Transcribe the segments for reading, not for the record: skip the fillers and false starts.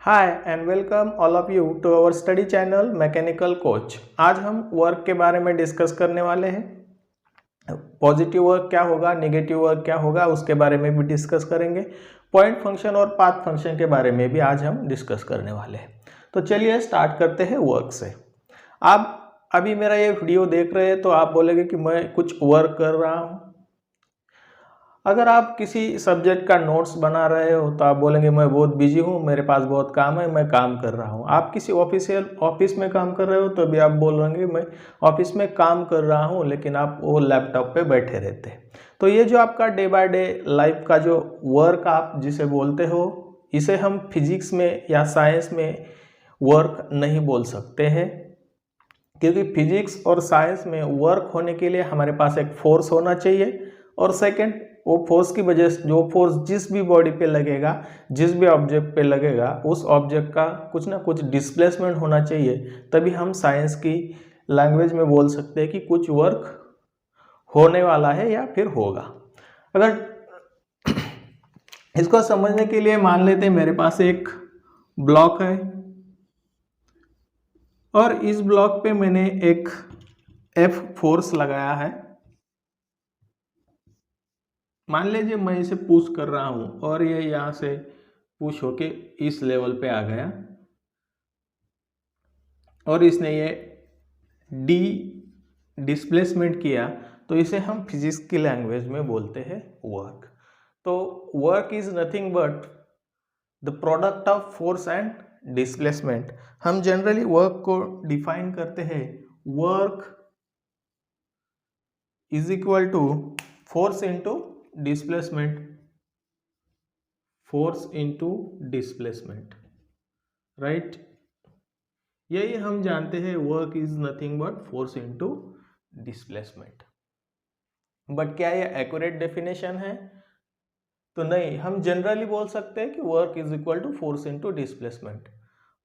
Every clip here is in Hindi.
Hi and welcome all of you to our study channel mechanical coach. आज हम वर्क के बारे में डिस्कस करने वाले हैं। पॉजिटिव वर्क क्या होगा, नेगेटिव वर्क क्या होगा, उसके बारे में भी डिस्कस करेंगे। पॉइंट फंक्शन और पाथ फंक्शन के बारे में भी आज हम डिस्कस करने वाले हैं। तो चलिए स्टार्ट करते हैं वर्क से। आप अभी मेरा ये वीडियो देख रहे हैं तो आप बोलेंगे कि मैं कुछ वर्क कर रहा हूँ। अगर आप किसी सब्जेक्ट का नोट्स बना रहे हो तो आप बोलेंगे मैं बहुत बिजी हूँ, मेरे पास बहुत काम है, मैं काम कर रहा हूँ। आप किसी ऑफिस में काम कर रहे हो तो भी आप बोलेंगे मैं ऑफिस में काम कर रहा हूँ, लेकिन आप वो लैपटॉप पे बैठे रहते हैं। तो ये जो आपका डे बाय डे लाइफ का जो वर्क आप जिसे बोलते हो, इसे हम फिजिक्स में या साइंस में वर्क नहीं बोल सकते हैं, क्योंकि फिजिक्स और साइंस में वर्क होने के लिए हमारे पास एक फोर्स होना चाहिए, और सेकंड वो फोर्स की वजह से जो फोर्स जिस भी बॉडी पे लगेगा, जिस भी ऑब्जेक्ट पे लगेगा, उस ऑब्जेक्ट का कुछ ना कुछ डिस्प्लेसमेंट होना चाहिए। तभी हम साइंस की लैंग्वेज में बोल सकते हैं कि कुछ वर्क होने वाला है या फिर होगा। अगर इसको समझने के लिए मान लेते हैं मेरे पास एक ब्लॉक है और इस ब्लॉक पे मैंने एक एफ फोर्स लगाया है। मान लीजिए मैं इसे पुश कर रहा हूं और ये यहां से पुश होके इस लेवल पे आ गया और इसने ये डी डिस्प्लेसमेंट किया, तो इसे हम फिजिक्स की लैंग्वेज में बोलते हैं वर्क। तो work is nothing but the product of force and displacement. हम जनरली वर्क को डिफाइन करते हैं, work is equal to force into displacement, force into displacement, right. यही हम जानते हैं, work is nothing but force into displacement. But क्या ये एक्यूरेट डेफिनेशन है? तो नहीं, हम जनरली बोल सकते हैं कि work is equal to force into displacement,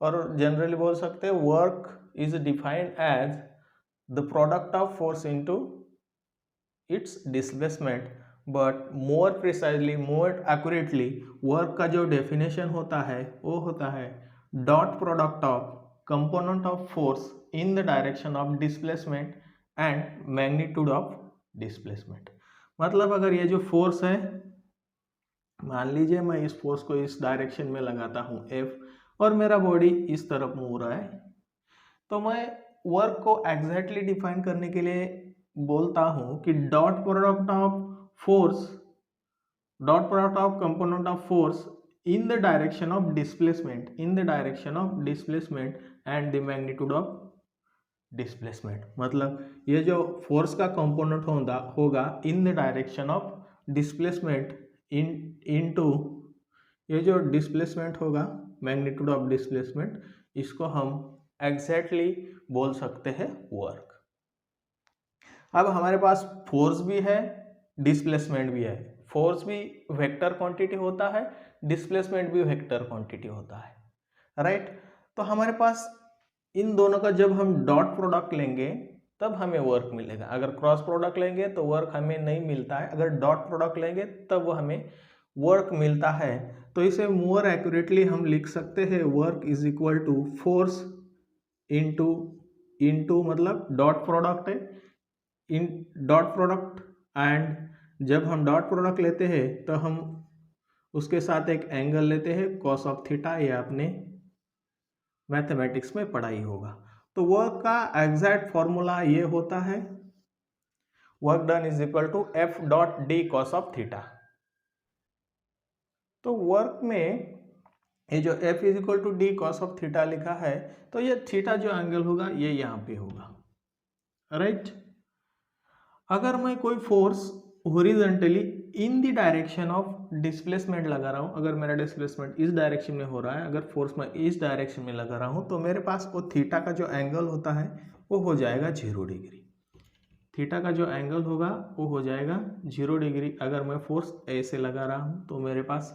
और जनरली बोल सकते हैं work is defined as the product of force into its displacement. But more precisely, more accurately, work का जो डेफिनेशन होता है वो होता है dot product of component of force in the direction of displacement and magnitude of displacement. मतलब अगर ये जो फोर्स है, मान लीजिए मैं इस फोर्स को इस डायरेक्शन में लगाता हूँ F, और मेरा बॉडी इस तरफ मूव रहा है, तो मैं वर्क को एग्जैक्टली डिफाइन करने के लिए बोलता हूं कि dot product of force, dot product of component of force in the direction of displacement, in the direction of displacement and the magnitude of displacement. मतलब ये जो फोर्स का कंपोनेंट होगा इन the direction of displacement into ये जो डिस्प्लेसमेंट होगा मैग्नीट्यूड ऑफ डिस्प्लेसमेंट, इसको हम एग्जैक्टली बोल सकते हैं वर्क। अब हमारे पास फोर्स भी है, डिस्प्लेसमेंट भी है। फोर्स भी वेक्टर क्वांटिटी होता है, डिस्प्लेसमेंट भी वेक्टर क्वांटिटी होता है, राइट। तो हमारे पास इन दोनों का जब हम डॉट प्रोडक्ट लेंगे तब हमें वर्क मिलेगा। अगर क्रॉस प्रोडक्ट लेंगे तो वर्क हमें नहीं मिलता है, अगर डॉट प्रोडक्ट लेंगे तब वो हमें वर्क मिलता है। तो इसे मोर एक्यूरेटली हम लिख सकते हैं, work is equal to force into into मतलब डॉट प्रोडक्ट है, इन डॉट प्रोडक्ट। एंड जब हम डॉट प्रोडक्ट लेते हैं तो हम उसके साथ एक एंगल लेते हैं कॉस ऑफ थीटा, ये आपने मैथमेटिक्स में पढ़ाई होगा। तो वर्क का एग्जैक्ट फॉर्मूला ये होता है, work done is equal to F dot D cos of theta. तो वर्क में ये जो F is equal to D cos of theta लिखा है, तो ये थीटा जो एंगल होगा ये यहाँ पे होगा, राइट। अगर मैं कोई force horizontally in the direction of displacement लगा रहा हूँ, अगर मेरा डिस्प्लेसमेंट इस डायरेक्शन में हो रहा है, अगर फोर्स मैं इस डायरेक्शन में लगा रहा हूँ, तो मेरे पास वो थीटा का जो एंगल होता है वो हो जाएगा 0 डिग्री। थीटा का जो एंगल होगा वो हो जाएगा 0 डिग्री। अगर मैं फोर्स ऐसे लगा रहा हूँ तो मेरे पास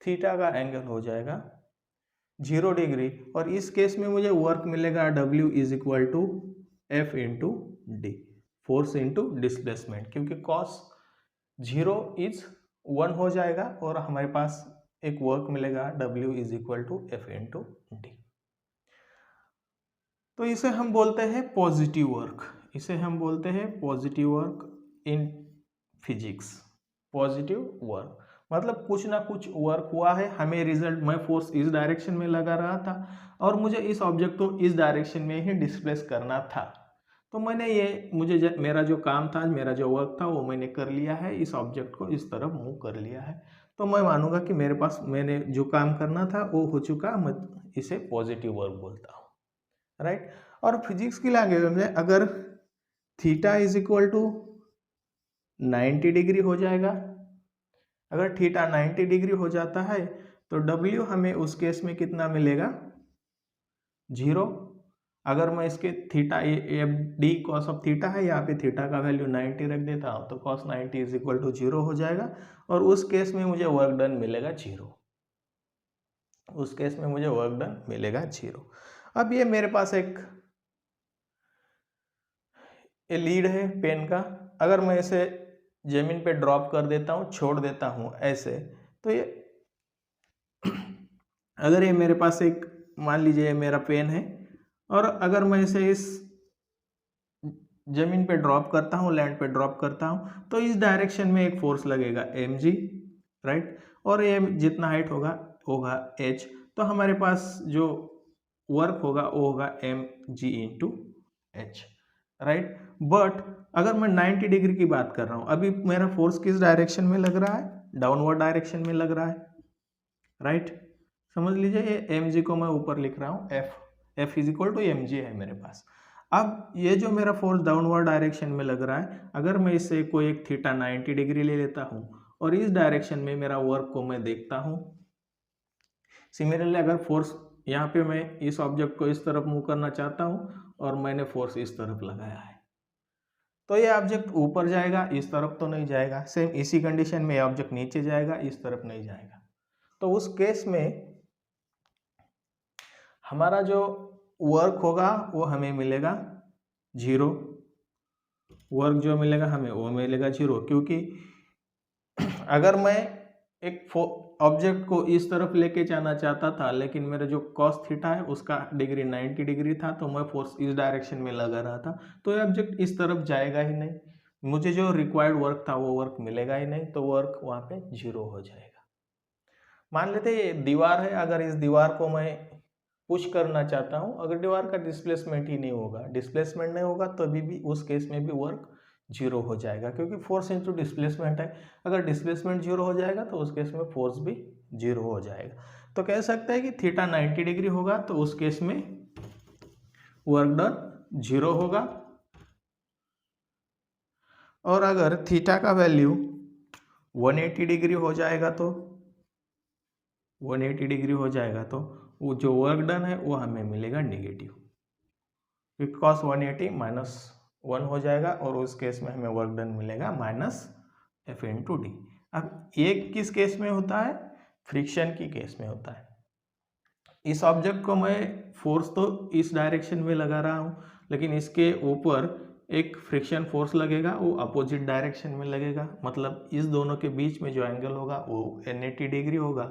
थीटा का एंगल हो जाएगा 0 डिग्री। और इस केस में मुझे वर्क मिलेगा W is equal to F into D, force into displacement, क्योंकि कॉस 0 इज 1 हो जाएगा और हमारे पास एक वर्क मिलेगा W is equal to F into D. तो इसे हम बोलते हैं पॉजिटिव वर्क, इसे हम बोलते हैं positive work in physics. Positive work मतलब कुछ ना कुछ वर्क हुआ है, हमें रिजल्ट, मैं फोर्स इस डायरेक्शन में लगा रहा था और मुझे इस ऑब्जेक्ट को इस डायरेक्शन में ही डिस्प्लेस करना था। तो मैंने मेरा जो काम था, मेरा जो वर्क था वो मैंने कर लिया है, इस ऑब्जेक्ट को इस तरफ मूव कर लिया है। तो मैं मानूंगा कि मेरे पास मैंने जो काम करना था वो हो चुका, मैं इसे पॉजिटिव वर्क बोलता हूँ, राइट। और फिजिक्स की लैंग्वेज में अगर theta is equal to 90 degree हो जाएगा, अगर थीटा 90 डिग्री हो जाता है तो W हमें उस केस में कितना मिलेगा, 0। अगर मैं इसके theta D cos of theta है, यहाँ पे थीटा का वैल्यू 90 रख देता हूँ तो कॉस 90 इज इक्वल टू 0 हो जाएगा और उस केस में मुझे वर्क डन मिलेगा 0, उस केस में मुझे वर्क डन मिलेगा 0। अब ये मेरे पास एक लीड है पेन का, अगर मैं इसे जमीन पे ड्रॉप कर देता हूँ, छोड़ देता हूँ ऐसे, तो ये अगर ये मेरे पास एक, मान लीजिए मेरा पेन है और अगर मैं इसे इस जमीन पे ड्रॉप करता हूँ, लैंड पे ड्रॉप करता हूँ, तो इस डायरेक्शन में एक फोर्स लगेगा mg, राइट, और ये जितना हाइट होगा होगा h। तो हमारे पास जो वर्क होगा वो होगा mg into h, right. But अगर मैं 90 डिग्री की बात कर रहा हूँ, अभी मेरा फोर्स किस डायरेक्शन में लग रहा है, डाउनवर्ड डायरेक्शन में लग रहा है, राइट। समझ लीजिए ये mg को मैं ऊपर लिख रहा हूँ, f is equal to mg है मेरे पास। अब ये जो मेरा फोर्स डाउनवर्ड डायरेक्शन में लग रहा है, अगर मैं इससे कोई एक थीटा 90 डिग्री ले लेता हूँ और इस डायरेक्शन में मेरा वर्क को मैं देखता हूँ, सिमिलरली अगर फोर्स यहाँ पे मैं इस ऑब्जेक्ट को इस तरफ मूव करना चाहता हूँ और मैंने फोर्स इस तरफ लगाया है, तो ये ऑब्जेक्ट ऊपर जाएगा, इस तरफ तो नहीं जाएगा। सेम इसी कंडीशन में ये ऑब्जेक्ट नीचे जाएगा, इस तरफ नहीं जाएगा। तो उस केस में हमारा जो वर्क होगा वो हमें मिलेगा 0, वर्क जो मिलेगा हमें वो मिलेगा 0, क्योंकि अगर मैं एक ऑब्जेक्ट को इस तरफ लेके जाना चाहता था लेकिन मेरा जो कॉस थीटा है उसका डिग्री 90 डिग्री था, तो मैं फोर्स इस डायरेक्शन में लगा रहा था, तो ये ऑब्जेक्ट इस तरफ जाएगा ही नहीं, मुझे जो रिक्वायर्ड वर्क था वो वर्क मिलेगा ही नहीं, तो वर्क वहाँ पे 0 हो जाएगा। मान लेते ये दीवार है, अगर इस दीवार को मैं पुश करना चाहता हूँ, अगर दीवार का डिस्प्लेसमेंट ही नहीं होगा, डिस्प्लेसमेंट नहीं होगा तो अभी भी उस केस में भी वर्क 0 हो जाएगा, क्योंकि फोर्स इंटू डिस्प्लेसमेंट है। अगर डिस्प्लेसमेंट 0 हो जाएगा तो उस केस में फोर्स भी 0 हो जाएगा। तो कह सकते हैं कि थीटा 90 डिग्री होगा तो उस केस में वर्क डन 0 होगा, और अगर थीटा का वैल्यू 180 डिग्री हो जाएगा तो 180 डिग्री हो जाएगा तो वो जो वर्क डन है वो हमें मिलेगा नेगेटिव, बिकॉज 180 माइनस 1 हो जाएगा और उस केस में हमें वर्क डन मिलेगा माइनस एफ इंटू डी। अब ये किस केस में होता है, फ्रिक्शन की केस में होता है। इस ऑब्जेक्ट को मैं फोर्स तो इस डायरेक्शन में लगा रहा हूँ, लेकिन इसके ऊपर एक फ्रिक्शन फोर्स लगेगा, वो अपोजिट डायरेक्शन में लगेगा, मतलब इस दोनों के बीच में जो एंगल होगा वो 180 डिग्री होगा।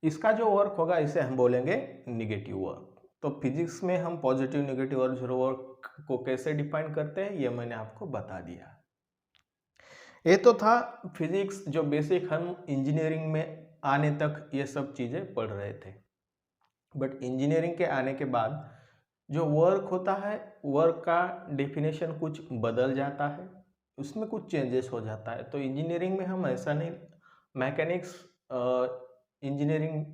इसका जो वर्क होगा इसे हम बोलेंगे निगेटिव वर्क। तो फिजिक्स में हम पॉजिटिव, नेगेटिव और 0 वर्क को कैसे डिफाइन करते हैं ये मैंने आपको बता दिया। ये तो था फिजिक्स, जो बेसिक हम इंजीनियरिंग में आने तक ये सब चीज़ें पढ़ रहे थे। बट इंजीनियरिंग के आने के बाद जो वर्क होता है, वर्क का डेफिनेशन कुछ बदल जाता है, उसमें कुछ चेंजेस हो जाता है। तो इंजीनियरिंग में हम ऐसा नहीं, मैकेनिक्स इंजीनियरिंग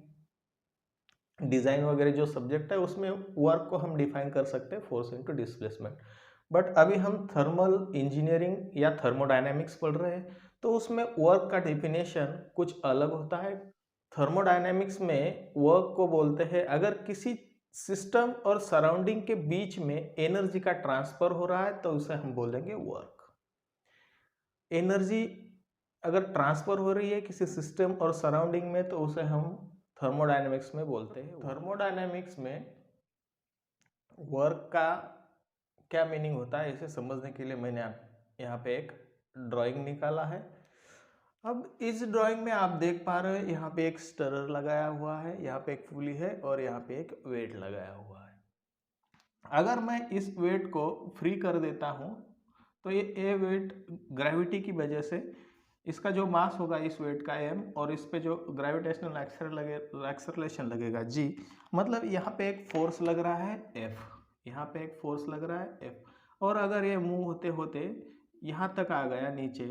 डिज़ाइन वगैरह जो सब्जेक्ट है उसमें वर्क को हम डिफाइन कर सकते हैं फोर्स इनटू डिस्प्लेसमेंट। बट अभी हम थर्मल इंजीनियरिंग या थर्मोडायनेमिक्स पढ़ रहे हैं, तो उसमें वर्क का डेफिनेशन कुछ अलग होता है। थर्मोडायनेमिक्स में वर्क को बोलते हैं अगर किसी सिस्टम और सराउंडिंग के बीच में एनर्जी का ट्रांसफर हो रहा है तो उसे हम बोलेंगे वर्क। एनर्जी अगर ट्रांसफर हो रही है किसी सिस्टम और सराउंडिंग में तो उसे हम थर्मोडायनेमिक्स में बोलते हैं। थर्मोडायनेमिक्स में वर्क का क्या मीनिंग होता है इसे समझने के लिए मैंने यहाँ पे एक ड्राइंग निकाला है। अब इस ड्राइंग में आप देख पा रहे हो यहाँ पे एक स्टरर लगाया हुआ है, यहाँ पे एक पुली है और यहाँ पे एक वेट लगाया हुआ है। अगर मैं इस वेट को फ्री कर देता हूँ तो ये वेट ग्रेविटी की वजह से इसका जो मास होगा इस वेट का m और इस पे जो ग्रेविटेशनल एक्सेलरेशन लगेगा g, मतलब यहाँ पे एक फोर्स लग रहा है F, यहाँ पे एक फोर्स लग रहा है F, और अगर ये मूव होते होते यहाँ तक आ गया नीचे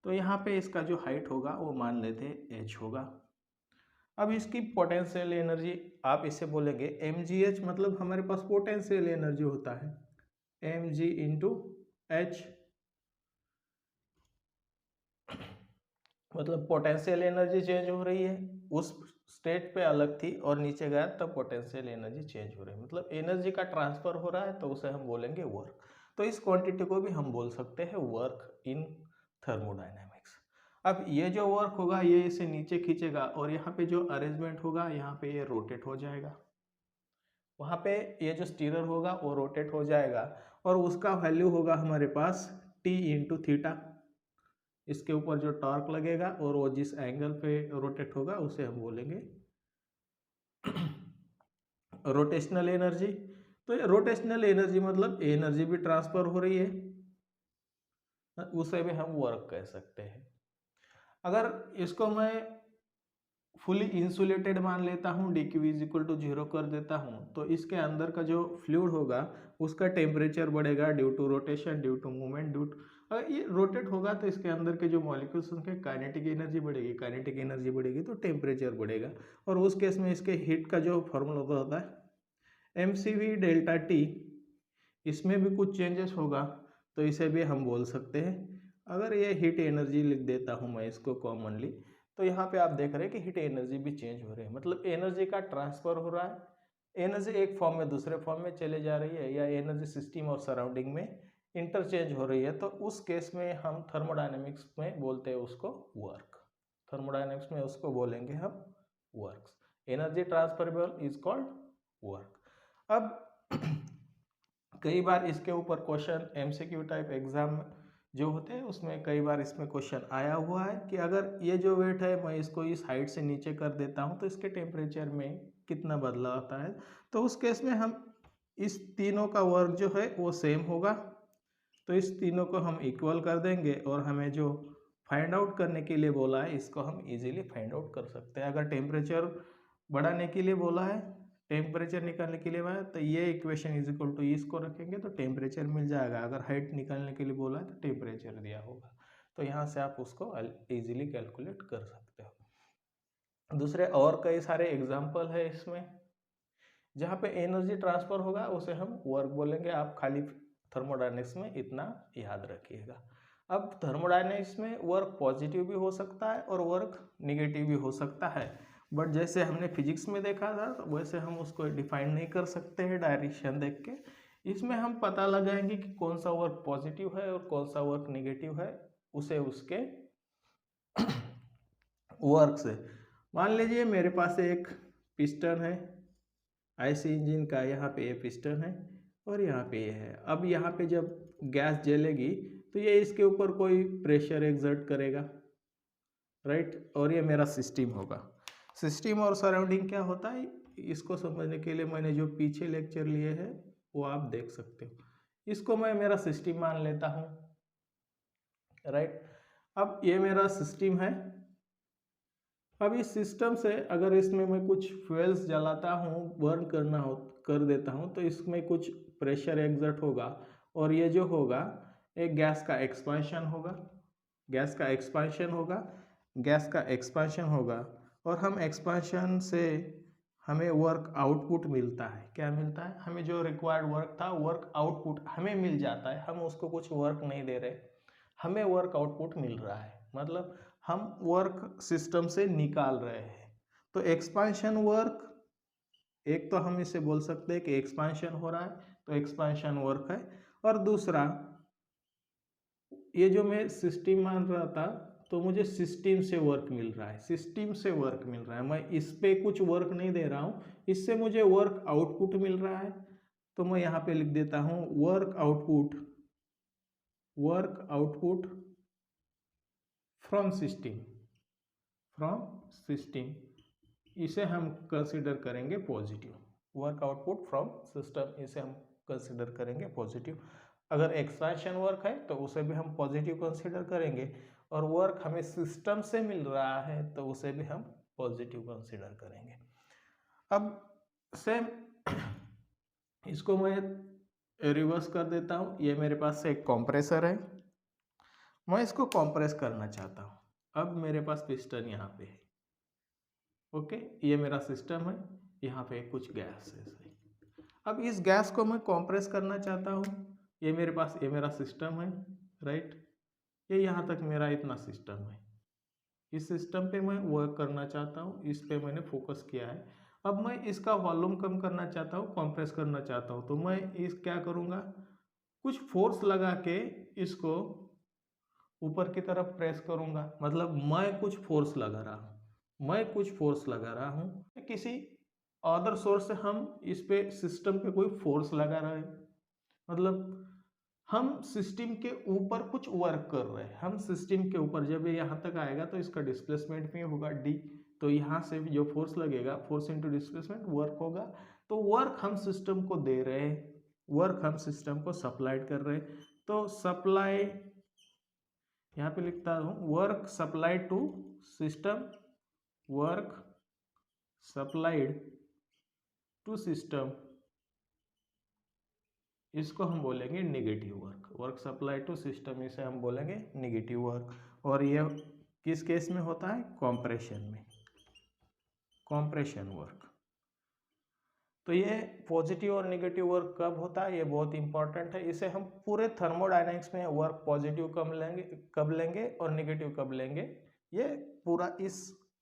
तो यहाँ पे इसका जो हाइट होगा वो मान लेते h होगा। अब इसकी पोटेंशियल एनर्जी आप इसे बोलेंगे mgh, मतलब हमारे पास पोटेंशियल एनर्जी होता है mg इंटू h, मतलब पोटेंशियल एनर्जी चेंज हो रही है, उस स्टेट पे अलग थी और नीचे गया तब पोटेंशियल एनर्जी चेंज हो रही है, मतलब एनर्जी का ट्रांसफर हो रहा है तो उसे हम बोलेंगे वर्क। तो इस क्वांटिटी को भी हम बोल सकते हैं वर्क इन थर्मोडायनेमिक्स। अब ये जो वर्क होगा ये इसे नीचे खींचेगा और यहाँ पे जो अरेंजमेंट होगा यहाँ पे ये रोटेट हो जाएगा, वहाँ पे ये जो स्टीरर होगा वो रोटेट हो जाएगा और उसका वैल्यू होगा हमारे पास T इंटू थीटा। इसके ऊपर जो टॉर्क लगेगा और वो जिस एंगल पे रोटेट होगा उसे हम बोलेंगे रोटेशनल एनर्जी। तो ये रोटेशनल एनर्जी मतलब एनर्जी भी ट्रांसफर हो रही है, उसे भी हम वर्क कह सकते हैं। अगर इसको मैं फुली इंसुलेटेड मान लेता हूँ, D Q is equal to 0 कर देता हूँ, तो इसके अंदर का जो फ्लूइड होगा उसका टेम्परेचर बढ़ेगा due to rotation, due to movement, अगर ये रोटेट होगा तो इसके अंदर के जो मॉलिक्यूल्स उनके काइनेटिक एनर्जी बढ़ेगी, काइनेटिक एनर्जी बढ़ेगी तो टेम्परेचर बढ़ेगा, और उस केस में इसके हीट का जो फॉर्मूला होता है mcv डेल्टा टी, इसमें भी कुछ चेंजेस होगा तो इसे भी हम बोल सकते हैं। अगर ये हीट एनर्जी लिख देता हूँ मैं इसको कॉमनली, तो यहाँ पे आप देख रहे हैं कि हीट एनर्जी भी चेंज हो रही है, मतलब एनर्जी का ट्रांसफर हो रहा है, एनर्जी एक फॉर्म में दूसरे फॉर्म में चले जा रही है, या एनर्जी सिस्टम और सराउंडिंग में इंटरचेंज हो रही है, तो उस केस में हम थर्मोडायनेमिक्स में बोलते हैं उसको वर्क। थर्मोडायनेमिक्स में उसको बोलेंगे हम works. Energy transferable is called work. अब कई बार इसके ऊपर क्वेश्चन एमसीक्यू टाइप एग्जाम जो होते हैं उसमें कई बार इसमें क्वेश्चन आया हुआ है कि अगर ये जो वेट है मैं इसको इस हाइट से नीचे कर देता हूँ तो इसके टेम्परेचर में कितना बदलाव आता है, तो उस केस में हम इस तीनों का वर्क जो है वो सेम होगा, तो इस तीनों को हम इक्वल कर देंगे और हमें जो फाइंड आउट करने के लिए बोला है इसको हम इजीली फाइंड आउट कर सकते हैं। अगर टेम्परेचर बढ़ाने के लिए बोला है, टेम्परेचर निकालने के लिए बोला, तो ये इक्वेशन इज इक्वल टू इसको रखेंगे तो टेम्परेचर मिल जाएगा। अगर हाइट निकालने के लिए बोला है तो टेम्परेचर दिया होगा, तो यहाँ से आप उसको इजीली कैलकुलेट कर सकते हो। दूसरे और कई सारे एग्जाम्पल है इसमें जहाँ पे एनर्जी ट्रांसफर होगा उसे हम वर्क बोलेंगे। आप खाली थर्मोडायनेमिक्स में इतना याद रखिएगा। अब थर्मोडायनेमिक्स में वर्क पॉजिटिव भी हो सकता है और वर्क निगेटिव भी हो सकता है, बट जैसे हमने फिजिक्स में देखा था तो वैसे हम उसको डिफाइन नहीं कर सकते हैं डायरेक्शन देख के। इसमें हम पता लगाएंगे कि कौन सा वर्क पॉजिटिव है और कौन सा वर्क निगेटिव है, उसे उसके वर्क से। मान लीजिए मेरे पास एक पिस्टन है आईसी इंजन का, यहाँ पे ये पिस्टन है और यहाँ पे ये है। अब यहाँ पे जब गैस जलेगी तो ये इसके ऊपर कोई प्रेशर एक्सर्ट करेगा, राइट, और ये मेरा सिस्टम होगा। सिस्टम और सराउंडिंग क्या होता है इसको समझने के लिए मैंने जो पीछे लेक्चर लिए हैं वो आप देख सकते हो। इसको मैं मेरा सिस्टम मान लेता हूँ, राइट। अब ये मेरा सिस्टम है। अब इस सिस्टम से अगर इसमें मैं कुछ फ्यूल्स जलाता हूँ, बर्न कर देता हूँ, तो इसमें कुछ प्रेशर एग्जर्ट होगा और ये जो होगा एक गैस का एक्सपांशन होगा, गैस का एक्सपांशन होगा, गैस का एक्सपांशन होगा, और हम एक्सपांशन से हमें वर्क आउटपुट मिलता है। क्या मिलता है? हमें जो रिक्वायर्ड वर्क था वर्क आउटपुट हमें मिल जाता है। हम उसको कुछ वर्क नहीं दे रहे, हमें वर्क आउटपुट मिल रहा है, मतलब हम वर्क सिस्टम से निकाल रहे हैं। तो एक्सपांशन वर्क, एक तो हम इसे बोल सकते हैं कि एक्सपांशन हो रहा है तो एक्सपांशन वर्क है, और दूसरा ये जो मैं सिस्टम मान रहा था तो मुझे सिस्टम से वर्क मिल रहा है, सिस्टम से वर्क मिल रहा है, मैं इस पे कुछ वर्क नहीं दे रहा हूँ, इससे मुझे वर्क आउटपुट मिल रहा है। तो मैं यहाँ पे लिख देता हूँ वर्क आउटपुट फ्रॉम सिस्टम इसे हम कंसिडर करेंगे positive. Work output from system इसे हम कंसिडर करेंगे पॉजिटिव। अगर एक्सपेंशन वर्क है तो उसे भी हम पॉजिटिव कंसिडर करेंगे, और वर्क हमें सिस्टम से मिल रहा है तो उसे भी हम पॉजिटिव कंसिडर करेंगे। अब सेम इसको मैं रिवर्स कर देता हूँ। ये मेरे पास एक कंप्रेसर है, मैं इसको कंप्रेस करना चाहता हूँ। अब मेरे पास पिस्टन यहाँ पे है, ओके, ये मेरा सिस्टम है, यहाँ पे कुछ गैस है। अब इस गैस को मैं कंप्रेस करना चाहता हूँ। ये मेरा सिस्टम है, राइट। ये यहाँ तक मेरा इतना सिस्टम है। इस सिस्टम पे मैं वर्क करना चाहता हूँ, इस पे मैंने फोकस किया है। अब मैं इसका वॉल्यूम कम करना चाहता हूँ, कंप्रेस करना चाहता हूँ, तो मैं इस क्या करूँगा, कुछ फोर्स लगा के इसको ऊपर की तरफ प्रेस करूँगा। मतलब मैं कुछ फोर्स लगा रहा हूँ। किसी अदर सोर्स से हम इस पे सिस्टम पे कोई फोर्स लगा रहे हैं, मतलब हम सिस्टम के ऊपर कुछ वर्क कर रहे हैं। हम सिस्टम के ऊपर, जब ये यहाँ तक आएगा तो इसका डिस्प्लेसमेंट भी होगा d, तो यहाँ से जो फोर्स लगेगा, फोर्स इंटू डिस्प्लेसमेंट वर्क होगा। तो वर्क हम सिस्टम को दे रहे हैं, वर्क हम सिस्टम को सप्लाइड कर रहे हैं। तो सप्लाई यहाँ पे लिखता हूँ, work supplied to system, work supplied to system, इसको हम बोलेंगे negative work. Work supply to system इसे हम बोलेंगे नेगेटिव वर्क। और ये किस केस में होता है, कॉम्प्रेशन में, कॉम्प्रेशन वर्क। तो ये पॉजिटिव और नेगेटिव वर्क कब होता है, ये बहुत इंपॉर्टेंट है। इसे हम पूरे थर्मोडायनेमिक्स में वर्क पॉजिटिव कब लेंगे और नेगेटिव कब लेंगे, ये पूरा इस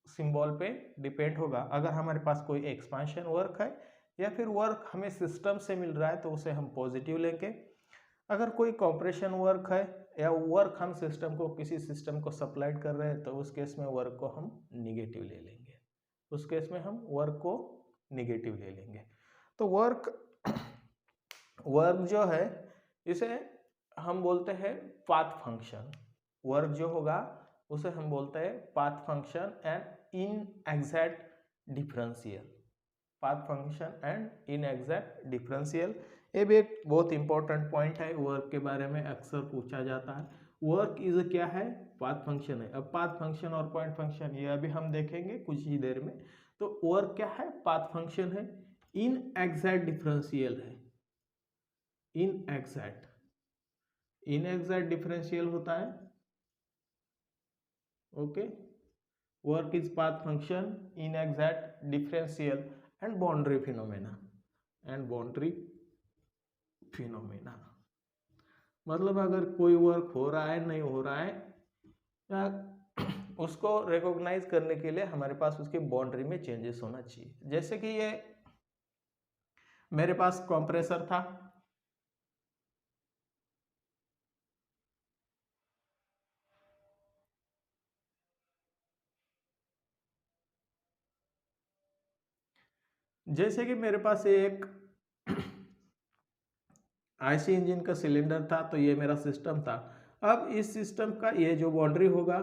सिंबल पे डिपेंड होगा। अगर हमारे पास कोई एक्सपेंशन वर्क है या फिर वर्क हमें सिस्टम से मिल रहा है तो उसे हम पॉजिटिव लेंगे। अगर कोई कॉम्प्रेशन वर्क है या वर्क हम किसी सिस्टम को सप्लाइड कर रहे हैं तो उस केस में वर्क को हम निगेटिव ले लेंगे, उस केस में हम वर्क को निगेटिव ले लेंगे। तो वर्क जो है इसे हम बोलते हैं पाथ फंक्शन। वर्क जो होगा उसे हम बोलते हैं path function and inexact differential, path function and inexact differential. ये भी एक बहुत इंपॉर्टेंट पॉइंट है, वर्क के बारे में अक्सर पूछा जाता है। वर्क इज क्या है, पाथ फंक्शन है। अब पाथ फंक्शन और पॉइंट फंक्शन ये अभी हम देखेंगे कुछ ही देर में। तो वर्क क्या है, पाथ फंक्शन है, इनएग्जैक्ट डिफरेंशियल है, इनएग्जैक्ट डिफरेंशियल होता है, okay. Work is path function, inexact differential and boundary phenomena. मतलब अगर कोई वर्क हो रहा है नहीं हो रहा है, या उसको रिकॉग्नाइज करने के लिए हमारे पास उसकी बाउंड्री में चेंजेस होना चाहिए। जैसे कि ये मेरे पास कंप्रेसर था, जैसे कि मेरे पास एक आईसी इंजन का सिलेंडर था, तो ये मेरा सिस्टम था। अब इस सिस्टम का ये जो बाउंड्री होगा,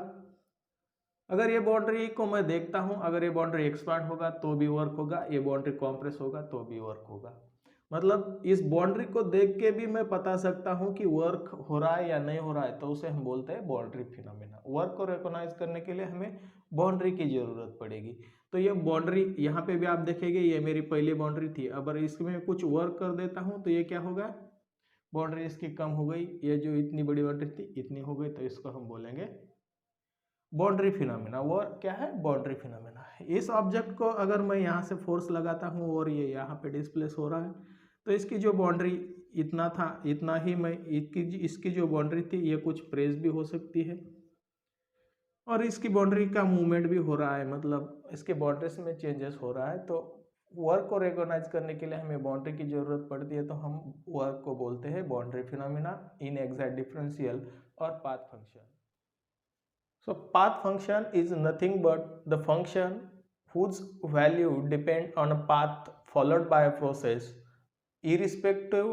अगर ये बाउंड्री को मैं देखता हूं, अगर ये बाउंड्री एक्सपांड होगा तो भी वर्क होगा, ये बाउंड्री कॉम्प्रेस होगा तो भी वर्क होगा। मतलब इस बाउंड्री को देख के भी मैं बता सकता हूं कि वर्क हो रहा है या नहीं हो रहा है, तो उसे हम बोलते हैं बाउंड्री फिनोमेना। वर्क को रिकॉग्नाइज करने के लिए हमें बाउंड्री की जरूरत पड़ेगी। तो ये बाउंड्री यहाँ पे भी आप देखेंगे, ये मेरी पहली बाउंड्री थी। अगर इसमें कुछ वर्क कर देता हूँ तो ये क्या होगा, बाउंड्री इसकी कम हो गई, ये जो इतनी बड़ी बाउंड्री थी इतनी हो गई, तो इसको हम बोलेंगे बाउंड्री फिनोमेना। वो क्या है, बाउंड्री फिनोमेना है। इस ऑब्जेक्ट को अगर मैं यहाँ से फोर्स लगाता हूँ और ये यहाँ पे डिस्प्लेस हो रहा है, तो इसकी जो बाउंड्री इतना था, इतना ही मैं इसकी जो बाउंड्री थी ये कुछ प्रेस भी हो सकती है, और इसकी बाउंड्री का मूवमेंट भी हो रहा है, मतलब इसके बाउंड्रीज में चेंजेस हो रहा है। तो वर्क को रिकॉग्नाइज करने के लिए हमें बाउंड्री की जरूरत पड़ती है, तो हम वर्क को बोलते हैं बाउंड्री फिनोमेना, इनएग्जैक्ट डिफरेंशियल और path function. So path function is nothing but the function whose value depend on a path followed by a process irrespective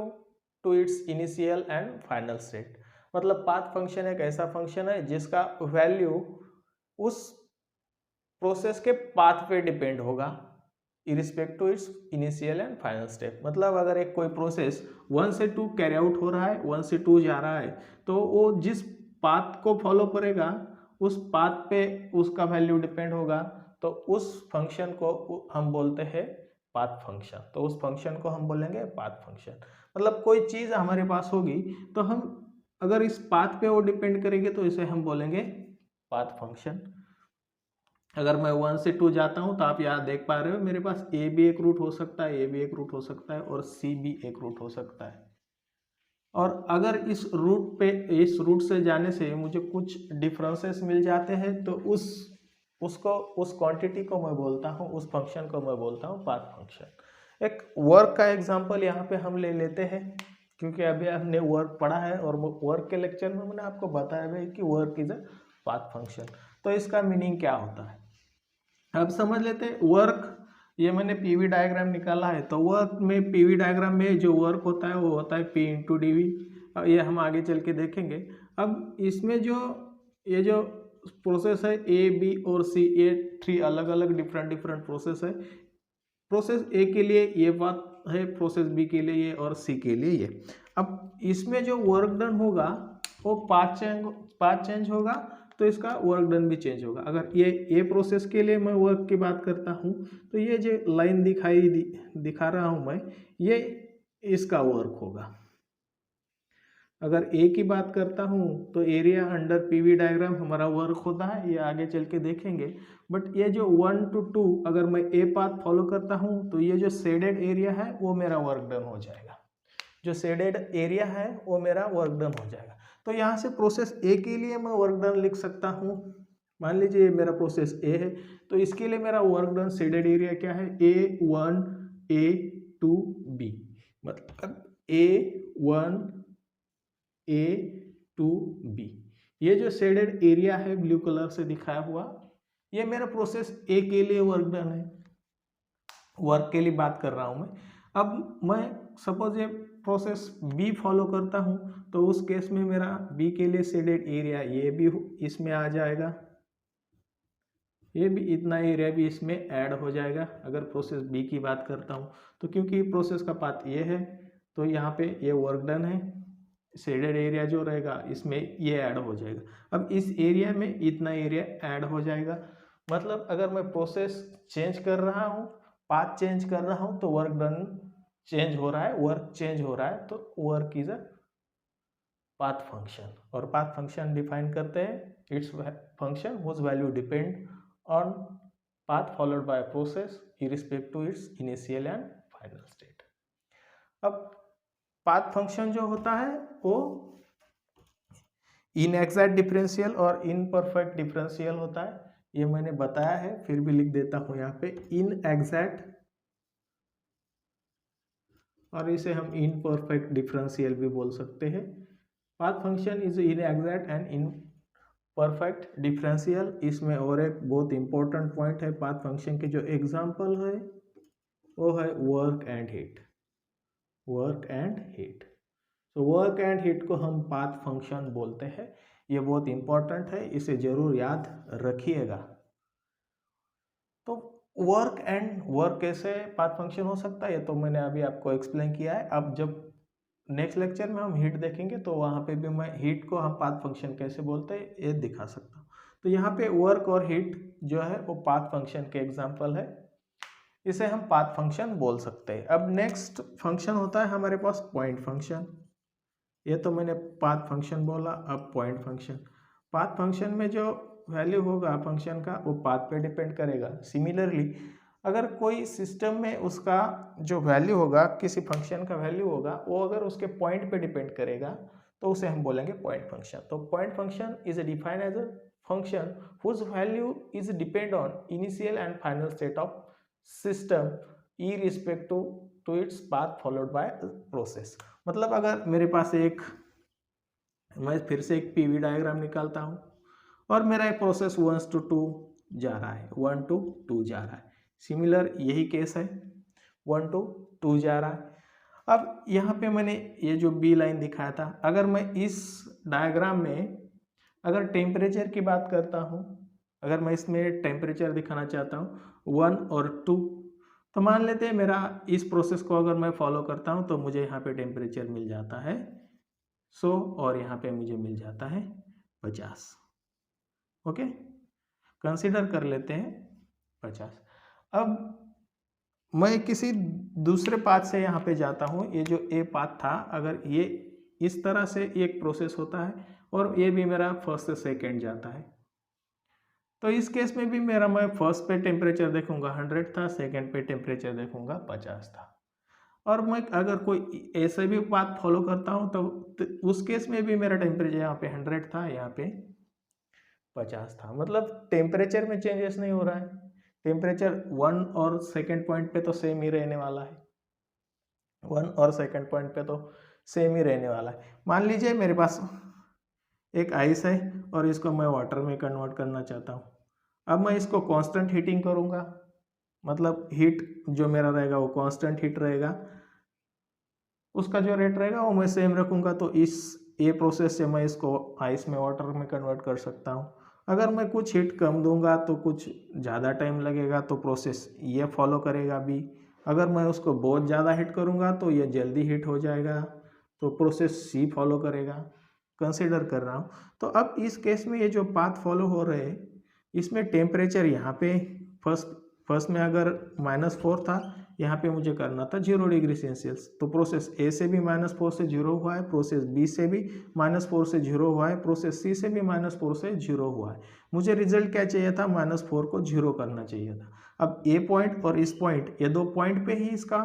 to its initial and final state। मतलब पाथ फंक्शन एक ऐसा फंक्शन है जिसका वैल्यू उस प्रोसेस के पाथ पे डिपेंड होगा irrespective to its initial and final step. मतलब अगर एक कोई प्रोसेस 1 से 2 कैरी आउट हो रहा है, 1 से 2 जा रहा है, तो वो जिस पाथ को फॉलो करेगा उस पाथ पे उसका वैल्यू डिपेंड होगा। तो उस फंक्शन को हम बोलते हैं पाथ फंक्शन। तो उस फंक्शन को हम बोलेंगे पाथ फंक्शन। मतलब कोई चीज़ हमारे पास होगी तो हम अगर इस पाथ पे वो डिपेंड करेंगे तो इसे हम बोलेंगे पाथ फंक्शन। अगर मैं 1 से 2 जाता हूं तो आप यहाँ देख पा रहे हो मेरे पास ए भी एक रूट हो सकता है, ए भी एक रूट हो सकता है और सी भी एक रूट हो सकता है। और अगर इस रूट से जाने से मुझे कुछ डिफरेंसेस मिल जाते हैं तो उस क्वांटिटी को मैं बोलता हूँ, उस फंक्शन को मैं बोलता हूँ पाथ फंक्शन। एक वर्क का एग्जांपल यहाँ पे हम ले लेते हैं, क्योंकि अभी हमने वर्क पढ़ा है और वर्क के लेक्चर में मैंने आपको बताया भी कि work is a path function. तो इसका मीनिंग क्या होता है अब समझ लेते हैं। वर्क, ये मैंने पीवी डायग्राम निकाला है, तो वर्क में पीवी डायग्राम में जो वर्क होता है वो होता है P इंटू डी वी। ये हम आगे चल के देखेंगे। अब इसमें ये जो प्रोसेस है ए बी और सी, ये 3 अलग अलग डिफरेंट प्रोसेस है। प्रोसेस ए के लिए ये बात है, प्रोसेस बी के लिए ये और सी के लिए ये। अब इसमें जो वर्क डन होगा वो पाथ चेंज होगा तो इसका वर्क डन भी चेंज होगा। अगर ये ए प्रोसेस के लिए मैं वर्क की बात करता हूँ तो ये जो लाइन दिखा रहा हूँ मैं, ये इसका वर्क होगा। अगर ए की बात करता हूँ तो एरिया अंडर पीवी डायग्राम हमारा वर्क होता है, ये आगे चल के देखेंगे। बट ये जो 1 to 2 अगर मैं ए पाथ फॉलो करता हूँ तो ये जो शेडेड एरिया है वो मेरा वर्क डन हो जाएगा। जो शेडेड एरिया है वो मेरा वर्क डन हो जाएगा। तो यहाँ से प्रोसेस ए के लिए मैं वर्क डन लिख सकता हूँ। मान लीजिए मेरा प्रोसेस ए है तो इसके लिए मेरा वर्क डन शेडेड एरिया क्या है, A1 A2 B। मतलब A1 A2 B, ये जो शेडेड एरिया है ब्लू कलर से दिखाया हुआ, ये मेरा प्रोसेस ए के लिए वर्क डन है। वर्क के लिए बात कर रहा हूँ मैं। अब मैं सपोज ये प्रोसेस बी फॉलो करता हूँ तो उस केस में मेरा बी के लिए शेडेड एरिया ये भी इसमें आ जाएगा, ये भी इतना एरिया भी इसमें ऐड हो जाएगा। अगर प्रोसेस बी की बात करता हूँ तो क्योंकि प्रोसेस का पाथ ये है तो यहाँ पे ये वर्क डन है, शेडेड एरिया जो रहेगा इसमें ये ऐड हो जाएगा। अब इस एरिया में इतना एरिया ऐड हो जाएगा। मतलब अगर मैं प्रोसेस चेंज कर रहा हूँ, पाथ चेंज कर रहा हूँ तो वर्क डन चेंज हो रहा है, वर्क चेंज हो रहा है, तो work is a path function. और पाथ फंक्शन डिफाइन करते हैं its function whose value depend on path followed by process irrespective to its initial and final state. अब पाथ फंक्शन जो होता है वो इनएग्जैक्ट डिफरेंशियल और इनपरफेक्ट डिफरेंशियल होता है, ये मैंने बताया है, फिर भी लिख देता हूं यहाँ पे इनएग्जैक्ट, और इसे हम इनपरफेक्ट डिफरेंशियल भी बोल सकते हैं। Path function is inexact and imperfect differential. इसमें और एक बहुत इंपॉर्टेंट पॉइंट है, पाथ फंक्शन के जो एग्जाम्पल है वो है work and heat. Work and heat, तो वर्क एंड हीट को हम पाथ फंक्शन बोलते हैं। ये बहुत इंपॉर्टेंट है, इसे जरूर याद रखिएगा। तो वर्क कैसे पाथ फंक्शन हो सकता है ये तो मैंने अभी आपको एक्सप्लेन किया है। अब जब नेक्स्ट लेक्चर में हम हीट देखेंगे तो वहाँ पे भी मैं हीट को हम पाथ फंक्शन कैसे बोलते हैं ये दिखा सकता हूँ। तो यहाँ पे वर्क और हीट जो है वो पाथ फंक्शन के एग्जाम्पल है, इसे हम पाथ फंक्शन बोल सकते हैं। अब नेक्स्ट फंक्शन होता है हमारे पास पॉइंट फंक्शन। ये तो मैंने पाथ फंक्शन बोला, अब पॉइंट फंक्शन। पाथ फंक्शन में जो वैल्यू होगा फंक्शन का वो पाथ पे डिपेंड करेगा। सिमिलरली अगर कोई सिस्टम में उसका जो वैल्यू होगा, किसी फंक्शन का वैल्यू होगा, वो अगर उसके पॉइंट पे डिपेंड करेगा तो उसे हम बोलेंगे पॉइंट फंक्शन। तो point function is defined as a function whose value is depend on initial and final state of system irrespective to its path followed by process। मतलब अगर मेरे पास मैं फिर से एक पीवी डायग्राम निकालता हूँ और मेरा एक प्रोसेस 1 to 2 जा रहा है, 1 to 2 जा रहा है। सिमिलर यही केस है, 1 to 2 जा रहा है। अब यहाँ पे मैंने ये जो बी लाइन दिखाया था, अगर मैं इस डायग्राम में अगर टेम्परेचर की बात करता हूँ अगर मैं इसमें टेम्परेचर दिखाना चाहता हूँ 1 और 2, तो मान लेते हैं मेरा इस प्रोसेस को अगर मैं फॉलो करता हूँ तो मुझे यहाँ पे टेम्परेचर मिल जाता है 100 और यहाँ पे मुझे मिल जाता है 50। ओके, कंसीडर कर लेते हैं 50। अब मैं किसी दूसरे पाथ से यहाँ पे जाता हूँ, ये जो ए पाथ था, अगर ये इस तरह से एक प्रोसेस होता है और ये भी मेरा फर्स्ट से सेकेंड जाता है, तो इस केस में भी मैं फर्स्ट पे टेम्परेचर देखूंगा 100 था, सेकेंड पे टेम्परेचर देखूंगा 50 था। और मैं अगर कोई ऐसे भी पाथ फॉलो करता हूँ तो उस केस में भी मेरा टेम्परेचर यहाँ पे 100 था, यहाँ पे 50 था। मतलब टेम्परेचर में चेंजेस नहीं हो रहा है, टेम्परेचर 1 और सेकेंड पॉइंट पे तो सेम ही रहने वाला है, 1 और सेकेंड पॉइंट पे तो सेम ही रहने वाला है। मान लीजिए मेरे पास एक आइस है और इसको मैं वाटर में कन्वर्ट करना चाहता हूँ। अब मैं इसको कांस्टेंट हीटिंग करूँगा, मतलब हीट जो मेरा रहेगा वो कांस्टेंट हीट रहेगा, उसका जो रेट रहेगा वो मैं सेम रखूँगा। तो इस ये प्रोसेस से मैं इसको आइस में वाटर में कन्वर्ट कर सकता हूँ। अगर मैं कुछ हीट कम दूंगा तो कुछ ज़्यादा टाइम लगेगा, तो प्रोसेस ये फॉलो करेगा भी। अगर मैं उसको बहुत ज़्यादा हीट करूँगा तो ये जल्दी हीट हो जाएगा, तो प्रोसेस सी फॉलो करेगा। कंसिडर कर रहा हूँ। तो अब इस केस में ये जो पाथ फॉलो हो रहे हैं, इसमें टेम्परेचर यहाँ पे फर्स्ट में अगर -4 था, यहाँ पे मुझे करना था 0 डिग्री सेल्सियस। तो प्रोसेस ए से भी -4 से 0 हुआ है, प्रोसेस बी से भी -4 से 0 हुआ है, प्रोसेस सी से भी -4 से 0 हुआ है। मुझे रिजल्ट क्या चाहिए था? -4 को 0 करना चाहिए था। अब ए पॉइंट और इस पॉइंट, ये दो पॉइंट पे ही इसका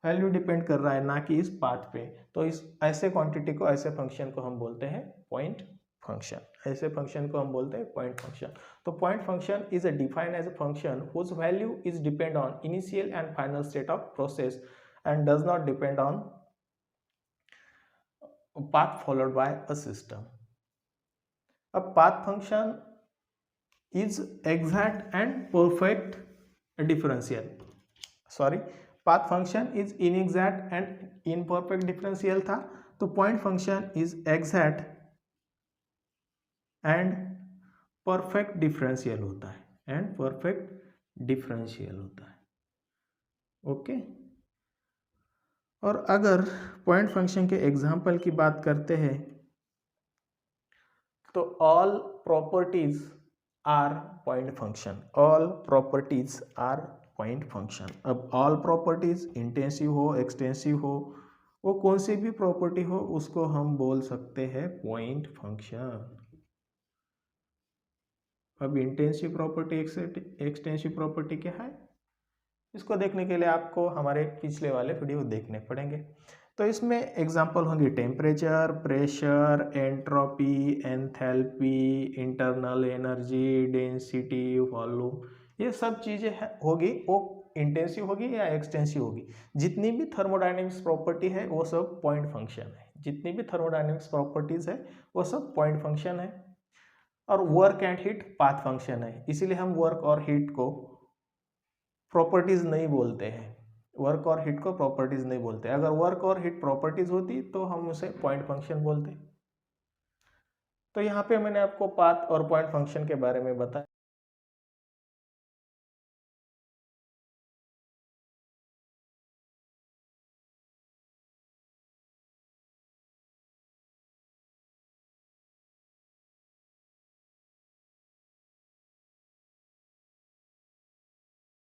वैल्यू डिपेंड कर रहा है, ना कि इस पाथ पे। तो इस ऐसे क्वांटिटी को, ऐसे फंक्शन को हम बोलते हैं पॉइंट फंक्शन। ऐसे फंक्शन को हम बोलते हैं पॉइंट फंक्शन। तो point function is defined as a function whose value is depend on initial and final state of process and does not depend on path followed by a system. A path function is exact and perfect differential. Sorry, path function is inexact and imperfect differential था, तो point function is exact and perfect differential होता है, and perfect differential होता है। ओके, और अगर पॉइंट फंक्शन के एग्जाम्पल की बात करते हैं तो all properties are point function. All properties are point function. अब ऑल प्रॉपर्टीज इंटेंसिव हो, एक्सटेंसिव हो, वो कौन सी भी प्रॉपर्टी हो, उसको हम बोल सकते हैं पॉइंट फंक्शन। अब इंटेंसिव प्रॉपर्टी, एक्सटेंसिव प्रॉपर्टी क्या है, इसको देखने के लिए आपको हमारे पिछले वाले वीडियो देखने पड़ेंगे। तो इसमें एग्जांपल होंगी temperature, pressure, entropy, enthalpy, internal energy, density, volume, ये सब चीज़ें होगी, वो इंटेंसिव होगी या एक्सटेंसिव होगी। जितनी भी थर्मोडायनेमिक्स प्रॉपर्टी है वो सब पॉइंट फंक्शन है। जितनी भी थर्मोडायनेमिक्स प्रॉपर्टीज है वो सब पॉइंट फंक्शन है। और work and heat path function है, इसीलिए हम वर्क और हीट को प्रॉपर्टीज नहीं बोलते हैं। वर्क और हीट को प्रॉपर्टीज नहीं बोलते। अगर वर्क और हीट प्रॉपर्टीज होती तो हम उसे पॉइंट फंक्शन बोलते। तो यहाँ पे मैंने आपको पाथ और पॉइंट फंक्शन के बारे में बताया।